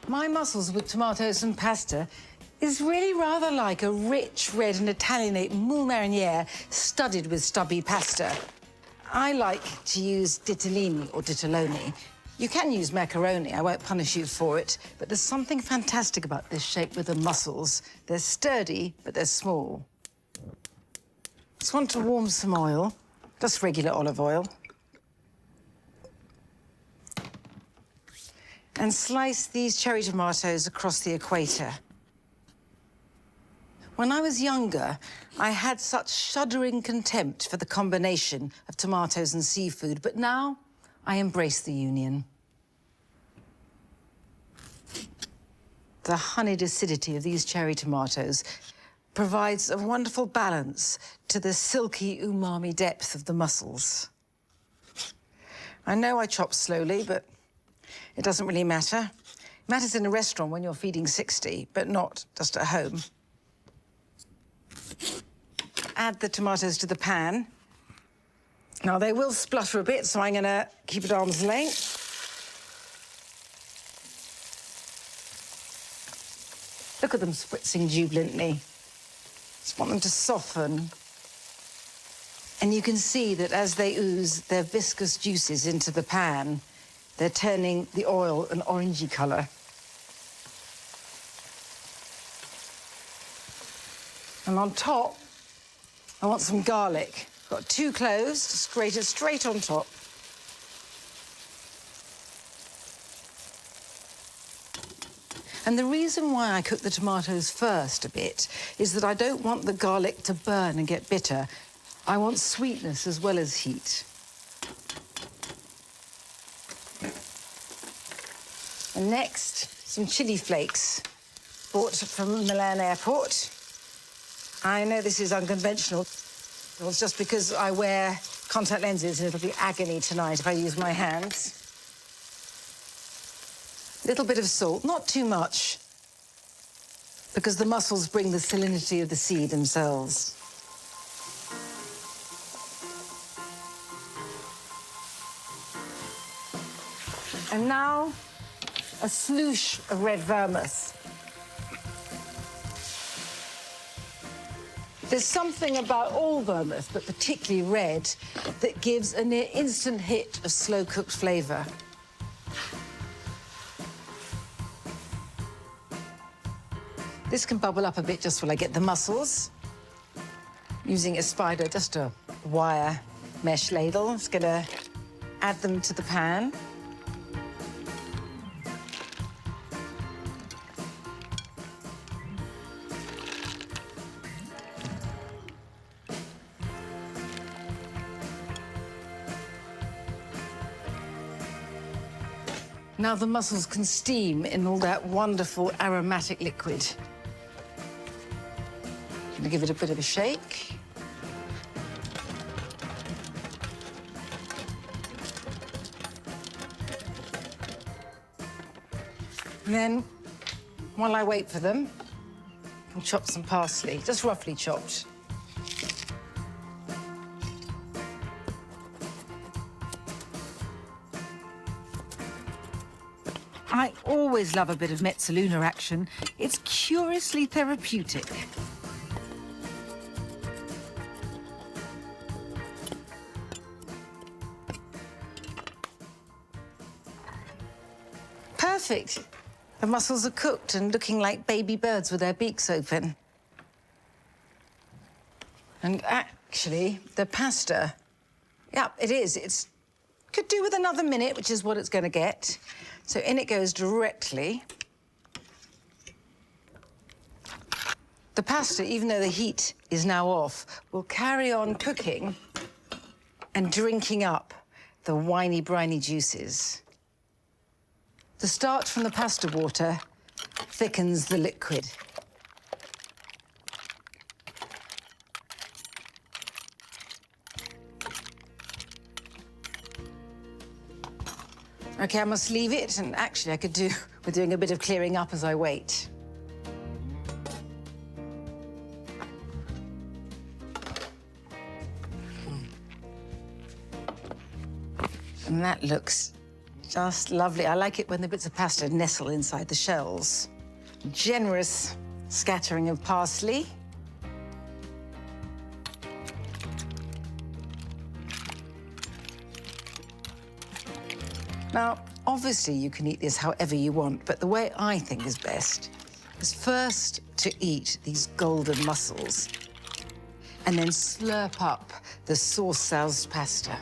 My mussels with tomatoes and pasta is really rather like a rich red and Italianate moule mariniere studded with stubby pasta. I like to use ditalini or ditaloni. You can use macaroni, I won't punish you for it, but there's something fantastic about this shape with the mussels. They're sturdy, but they're small. Just want to warm some oil, just regular olive oil. And slice these cherry tomatoes across the equator. When I was younger, I had such shuddering contempt for the combination of tomatoes and seafood, but now I embrace the union. The honeyed acidity of these cherry tomatoes provides a wonderful balance to the silky umami depth of the mussels. I know I chop slowly, but it doesn't really matter. It matters in a restaurant when you're feeding 60, but not just at home. Add the tomatoes to the pan. Now, they will splutter a bit, so I'm gonna keep it arm's length. Look at them spritzing jubilantly. Just want them to soften. And you can see that as they ooze their viscous juices into the pan, they're turning the oil an orangey colour. And on top, I want some garlic. Got 2 cloves, just grate it straight on top. And the reason why I cook the tomatoes first a bit is that I don't want the garlic to burn and get bitter. I want sweetness as well as heat. And next, some chili flakes, bought from Milan Airport. I know this is unconventional. Well, it's just because I wear contact lenses and it'll be agony tonight if I use my hands. A little bit of salt, not too much, because the mussels bring the salinity of the sea themselves. And now, a sloosh of red vermouth. There's something about all vermouth, but particularly red, that gives a near instant hit of slow-cooked flavour. This can bubble up a bit just while I get the mussels. Using a spider, just a wire mesh ladle. I'm just gonna add them to the pan. Now the mussels can steam in all that wonderful aromatic liquid. I'm gonna give it a bit of a shake. And then, while I wait for them, I'll chop some parsley, just roughly chopped. I always love a bit of mezzaluna action. It's curiously therapeutic. Perfect. The mussels are cooked and looking like baby birds with their beaks open. And actually, the pasta, yeah, it is. It's could do with another minute, which is what it's going to get. So in it goes directly. The pasta, even though the heat is now off, will carry on cooking and drinking up the winey, briny juices. The starch from the pasta water thickens the liquid. OK, I must leave it, and actually I could do with doing a bit of clearing up as I wait. And that looks Just lovely. I like it when the bits of pasta nestle inside the shells. Generous scattering of parsley. Now, obviously, you can eat this however you want, but the way I think is best is first to eat these golden mussels and then slurp up the sauce-soused pasta.